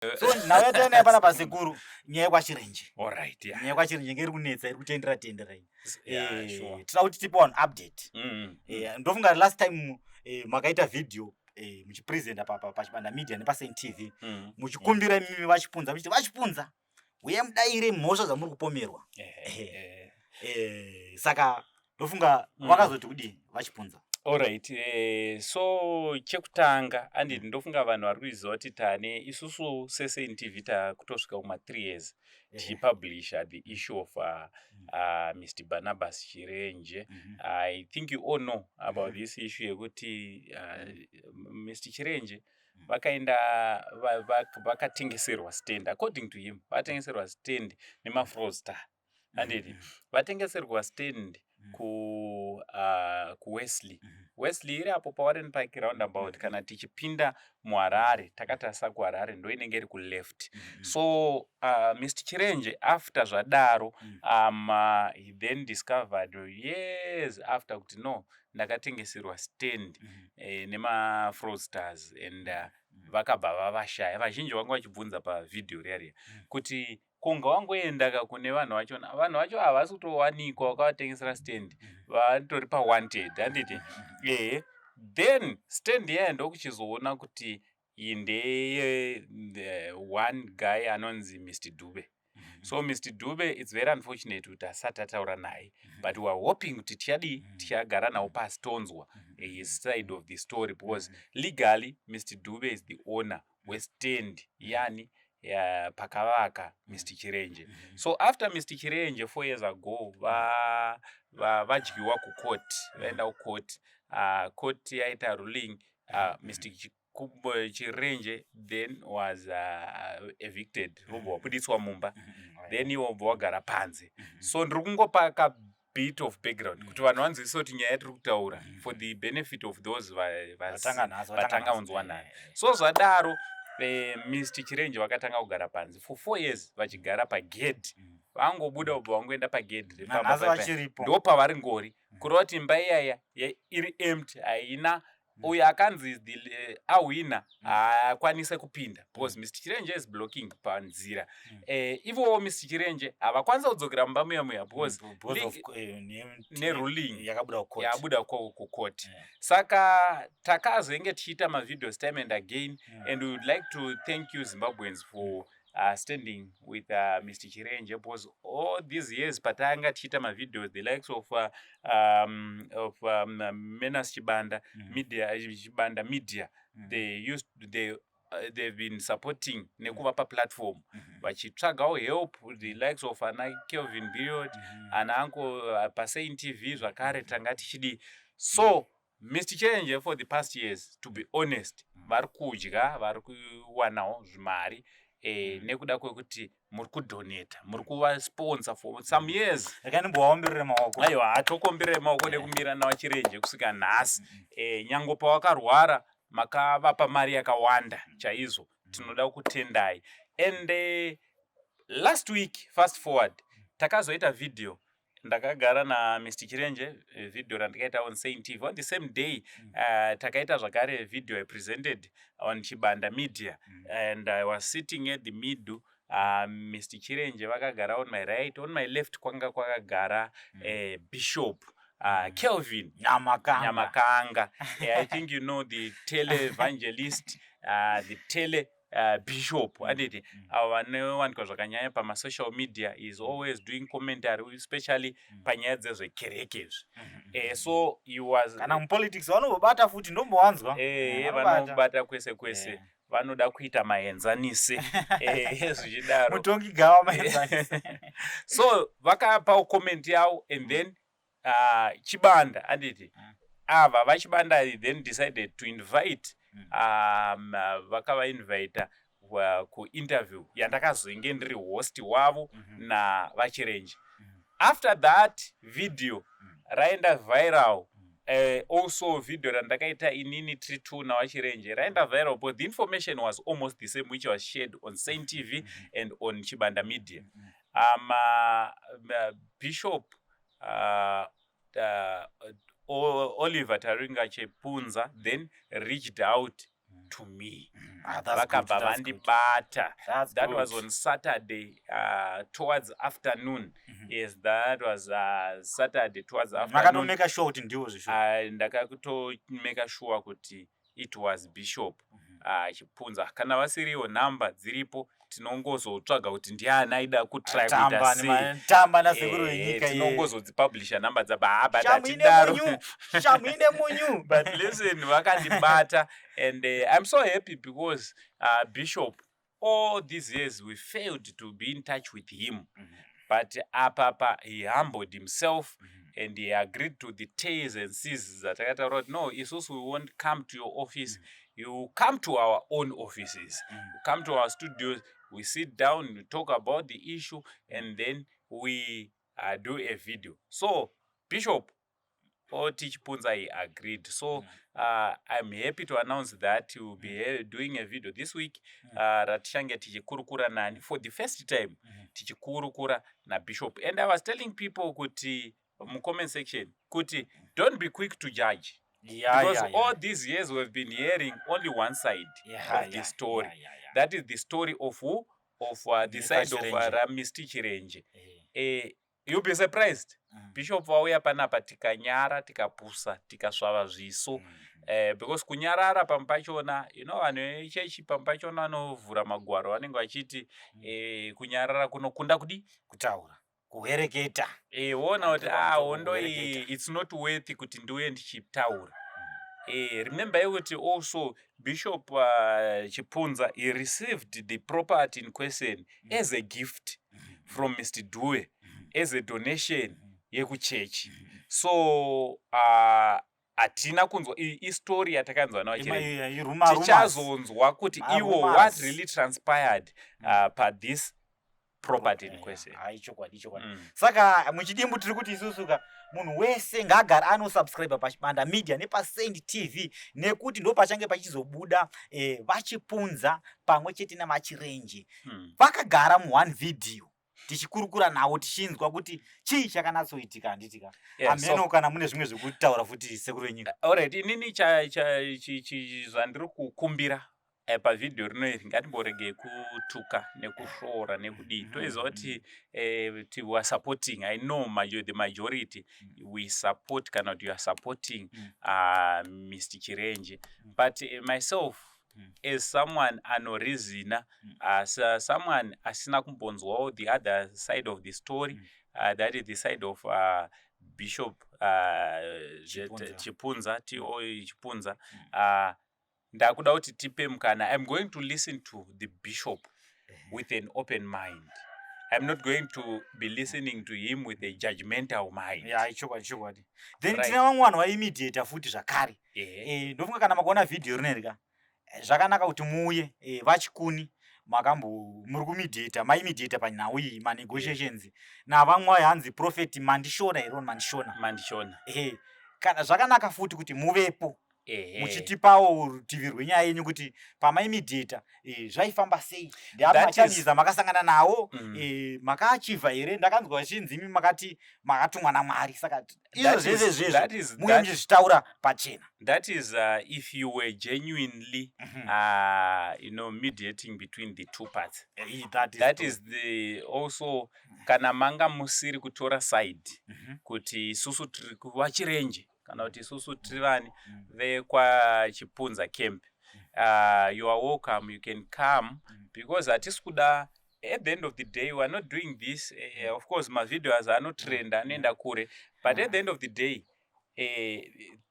So nawe tena pana pasekuru nyaya kwaChirenje. All right, yeah. Nyaya kwaChirenje ngeri kunetsa iri kutendera ino. Yeah, sure. Tinoda kuti tipe one update. Ndofunga last time makaita video muchipresenta pachibanda media nepaSaint TV muchikumbira mimi vachipunza muchiti vachipunza uye mudaire mhosva dzamuri kupomerwa. Saka ndofunga vakazoti kudii vachipunza. Alright, so chekutanga anditi ndofunga vanhu vari kuziva kuti tane isusu seSaint TV takutosvika kuma 3 years tichipublisha the issue of Mr. Barnabas Chirenje. I think you all know about this issue yekuti Mr. Chirenje vakaenda vakatengeserwa stand. According to him vatengeserwa stand nemafraudster. Anditi vatengeserwa stand ku Wesley. Wesley iri apo paWarren Park roundabout kana tichipinda muHarare takatarisa kuHarare ndo inenge iri ku left. So Mr. Chirenje after zvadaro he then discovered years after kuti no ndakatengeserwa stand nemafraudsters and vakabva vavashaya. Vazhinji vanga vachibvunza pavidhio riya kuti kunga wangoenda kune vanhu vacho havasi kutowanikwa wakavatengesera stand vatori pawanted handiti. Then stand yaya ndokuchizoona kuti inde one guy anonzi Mr. Dube. So Mr. Dube, it's very unfortunate kuti asati ataura naye, but we are hoping kuti tichagara nawo pasi tonzwa his side of the story, because legally Mr. Dube is the owner westand yani pakavaka Mr. Chirenje. So after Mr. Chirenje 4 years ago vadyiwa kucourt, vaenda kucourt, court yaita ruling Mr. Chirenje then was evicted, vobva vapudiswa mumba, then iwo vobva vagara panze. So ndiri kungopa ka bit of background kuti vanhu vanzwisise kuti nyaya tiri kutaura for the benefit of those vatanga unzwa nayo. So zvadaro Mr. Chirenje vakatanga kugara panze for 4 years vachigara pagedhi. Vangobuda ubva vangoenda pagedhi ndo pavari ngori kureva kuti imba iyaya iri empty, haina uyo akanzi awina haakwanise kupinda because Mr. Chirenje is blocking panzira. Ivo Mr. Chirenje havakwanisa kudzokera mumba muya because neruling yabuda kucourt. Saka takazenge tichiita mavideos time and again, and we would like to thank you Zimbabweans for standing with Mr. Chirenje, because all these years patanga tichiita mavideos, the likes of Menas Chibanda media, they've been supporting nekuvapa platform vachitsvagawo help, the likes of ana Kelvin Billiard ana anko paSaint TV zvakare tanga tichidi. So Mr. Chirenje for the past years, to be honest, vari kudya, vari kuwanawo zvimari nekuda kwekuti muri kudonata, muri kuvasponsor for some years. Yakanimbovaombirire maoko. Aiwa, hatokombirire maoko nekumira nawaChirenje kusvika nhasi. Nyango pavakarwara makavapa mari yakawanda chaizvo, tinoda kutendai. And last week, fast forward, takazoita video ndakagara naMr. Chirenje, video randikaita on Saint TV. On the same day takaita zvakare video I presented on Chibanda Media, and I was sitting at the middle. Mr. Chirenje vakagara on my right, on my left kwanga kwakagara Bishop Kelvin Nyamakanga. I think you know the tele-evangelist, the tele Bishop anditi vanowanikwa zvakanyanya pamasocial media, is always doing commentary, especially panyaya dzezvekereke. So he was kana mupolitics vanobata futi ndombowanzwa vanobata kwese vanoda kuita maenzanisi zvichidaro mutongi gawa maenzanisi. So vakapawo comment yavo, and then Chibanda anditi ava vachibanda then decided to invite vakavainvita kuinterview yandakazenge ndiri host wavo navaChirenje. After that video raenda viral, also video randakaita inini tiri two nawaChirenje raenda viral, but the information was almost the same which was shared on Saint TV and on Chibanda Media. Bishop Oliver Taringa Chepunza then reached out to me. That's good. Vakabva That's good. vandibata. That's That good. was on Saturday towards afternoon. Yes, that was Saturday towards afternoon. Makatomeka sure kuti ndiwo zvisho. Ndakakutomeka sure kuti it was Bishop Chipunza. Kana vasiriwo nhamba dziripo tinongozotsvaga kuti ndiani aida kutry kuita sei. Tamba nasekuru wenyika iye. Tinongozodzipublisha nhamba dzaba but Shamuine munyu. But listen, vakandibata and I'm so happy because Bishop, all these years we failed to be in touch with him. But Papa, he humbled himself and he agreed to the T's and C's that I wrote. No, Isusu, we won't come to your office. You come to our own offices. You come to our studios. We sit down, we talk about the issue, and then we do a video. So, Bishop Oti Chipunza, he agreed. So, I'm happy to announce that he will be doing a video this week. Ratishange tichikurukura nani for the first time. Tichikurukura na Bishop. And I was telling people kuti mu comment section kuti don't be quick to judge. Because all these years we've been hearing only one side of the story. That is the story of who? Of the side of Mr. Chirenje. You'll be surprised. Bishop wauya panapa tikanyara, tikapusa, tikaswava zviso. Because kunyarara pampachona, you know, chechi pampachona anovhura magwaro vanenge vachiti kunyarara kunokunda kudi kutaura. Kuhereketa. Wona kuti hondo it's not worthy kuti ndiwe ndichitaura. Remember kuti also Bishop Chipunza, he received the property in question as a gift from Mr. Dube, as a donation yekuchechi. So atina kunzwa story yatakanzwa nawo tichazonzwa kuti iwo what really transpired per this property in question. Chokwadi. Saka muchidimbu tiri kuti isusuka munhu wese ngagara anosubscribe paChibanda Media nepaSend TV nekuti ndo pachange pachizobuda vachipunza pamwe chete namachirenje. Vakagara mu1 video. Tichikurukura nawo tichinzwa kuti chii chakanatsoitika anditika. Ameno kana mune zvimwe zvekutaura futi sekuru wenyika. Alright, inini zvandiri kukumbira pavidhio rinoiri ngatimborege kutuka nekushora nekudii. Toiziva kuti we are supporting. I know the majority we support kana kuti you are supporting Mr. Chirenje. But myself, as someone anorizina, as someone asina kumbonzwawo the other side of the story, that is the side of Bishop Chipunza, Chipunza, ndakuda kuti tipe mukana. I'm going to listen to the Bishop with an open mind. I'm not going to be listening to him with a judgmental mind. Chokwadi. Then tina vamwe vanhu vaimediator futi zvakare. Ndofunga kana makaona video rinerika zvakanaka kuti muuye vachikuni muri kumediator maimediator panhau iyi manegotiations navamwe hanzi Prophet Mandishona Iron Mandishona. Kana zvakanaka futi kuti muvepo muchitipawo rutivi rwenyaya yenyu kuti pamaimediator zvaifamba sei, ndamachaniza makasangana nawo, makaachiva here. Ndakanzwa vachinzi imi makati makatumwa naMwari. Saka izvo zvese zvezvo muye muchizvitaura pachena. That is if you were genuinely mediating between the two parts. That is the also kana manga musiri kutora side kuti isusu tiri kuvachirenje kana kuti isusu tiri vani vekwa Chipunza camp. You are welcome, you can come, because hatisi kuda. At the end of the day, we are not doing this. Of course, my videos are not trend anoenda kure, but at the end of the day,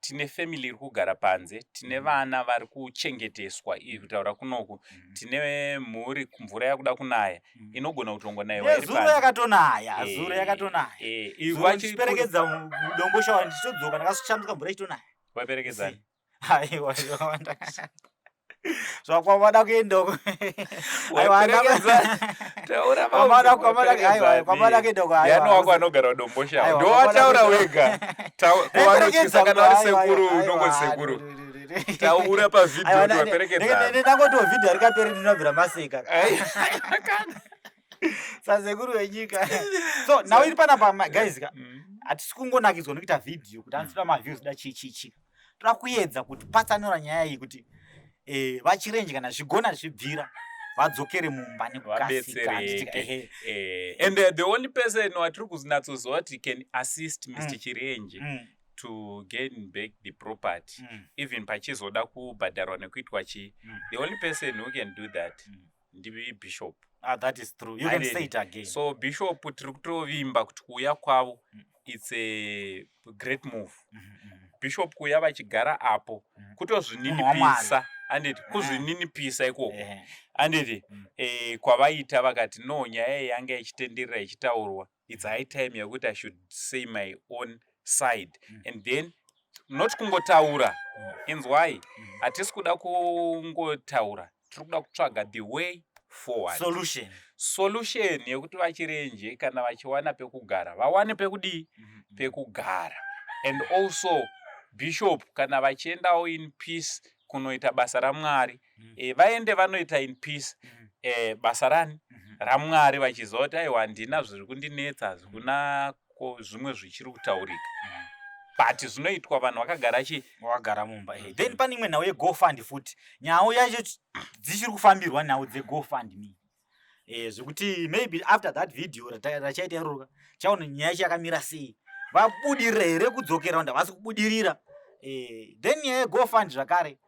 tine family kugara panze, tine vana vari kuchengeteswa kutaura kunoku, tine mhuri mvura yakuda kunaya inogona kutongwa nayo iri panze. Zuro yakatonaya. Vachiperekedza mudombosha ndichodzoka ndakashambuka mvura ichitonaya. Waperekedzani? Aiwa zvakwamada kuendoko. Kwamada kuendoko. Yani wako anogara udombosha. Ndo wataura wega. Kuvanotisa kana vari sekuru unongo sekuru. Taura pavidhio kuti waperekedzana. Ndangotiwo vidhio rikapera ndinobvira maseka. Sasekuru wenyika. So now iri panapa guys, hatisi kungonakidzwa nokuita vidhio kuti anosipa maviews da chichi. Tira kuedza kuti patsanura nyaya iyi kuti vachirenje kana zvigona zvibvira vadzokere mumba nekukasika. And the only person watiri kunatsozwa kuti can assist Mr. Chirenje to gain back the property, even pachizoda kubhadharwa nekuitwa chii, the only person who can do that ndivi Bishop. That is true. You can say it again. So Bishop tiri kutovimba kuti kuuya kwavo it's a great move. Bishop kuuya vachigara apo kutozvininipisa anditi kuzvininipisa ikoko anditi kwavaita vakati no nyaya yanga ichitenderera ichitaurwa, it's high time yekuti I should say my own side and then not kungotaura. Inzwai hatisi kuda kungotaura, tiri kuda kutsvaga the way forward, solution yekuti vachirenje kana vachiwana pekugara vawane pekudii, pekugara. And also Bishop kana vachiendawo in peace kunoita basa raMwari, vaende vanoita in peace basa rani raMwari, vachizoti aiwa handina zviri kundinetsa, hazvina zvimwe zvichiri kutaurika, but zvinoitwa vanhu vakagara mumba. Then pane imwe nhau yeGoFund futi, nyau yacho dzichiri kufambirwa nhau dzeGoFundMe, zvekuti maybe after that video rachaita iroka chaona nyaya yacho yakamira sei, vabudirira here kudzokera unda vasi kubudirira. Then nyaya yeGoFund zvakare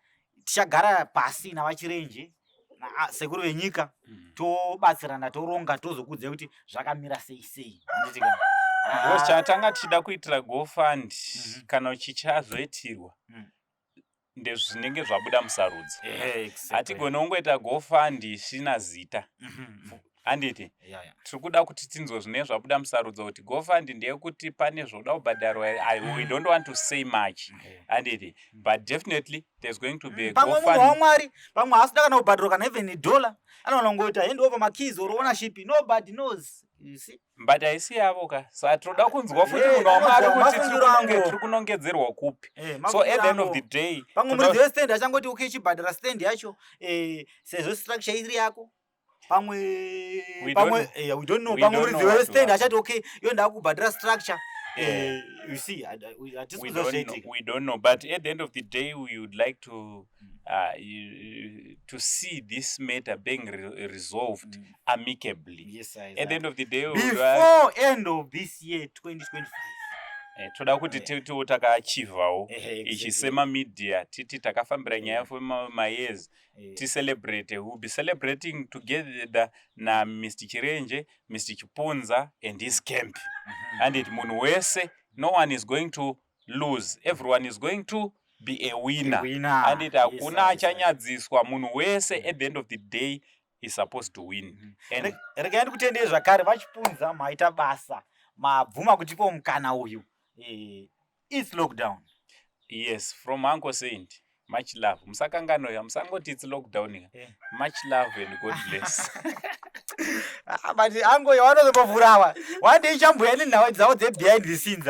tichagara pasi navachirenje sekuru venyika tobatsirana toronga tozokudze kuti zvakamira sei. Chatanga tichida kuitira GoFund kana chichazoitirwa ndezvinenge zvabuda musarudzi. Hatigoni kungoita GoFund isina zita handiti. Tiri kuda kuti tinzwe zvinenge zvabuda musarudzi kuti GoFund ndeyekuti pane zvoda kubhadharwa. We don't want to say much handiti, but definitely there's going to be a GoFund. Pamwe munhu waMwari pamwe haasida kana kubhadharwa kana even $1 anoona ngoita hand over makeys or ownership, nobody knows. You see? But haisi yavo ka, so tinoda kunzwa futi munhu waMwari kuti tiri kunongedzerwa kupi. So at the end of the day pamwe muridzi westand achangoti okay chibhadhara stand yacho sezvo structure iri yako, pamwe we don't know, pamwe muridzi westand achati okay iyo ndava kubhadhara structure. You see, we don't know, but at the end of the day we would like to see this matter being resolved amicably. Yes, at the end of the day before end of this year 2025. Toda kuti tiwo takaachivawo ichisema media titi takafambira nyaya for years celebrate. We'll be celebrating together na Mr. Chirenje, Mr. Chipunza and his camp. And it munhu wese, no one is going to lose, everyone is going to be a winner. And it hakuna achanyadziswa, munhu wese at the end of the day is supposed to win. And regaenda kutendera zvakare vachipunza maita basa mabvuma kutipo mukana uyu. It's lockdown. Yes, from Uncle Saint. Much love. Musakangano musangoti it's lockdown. Much love and God bless. But Uncle, you want to go for one day chambueni now it's out there behind the scenes.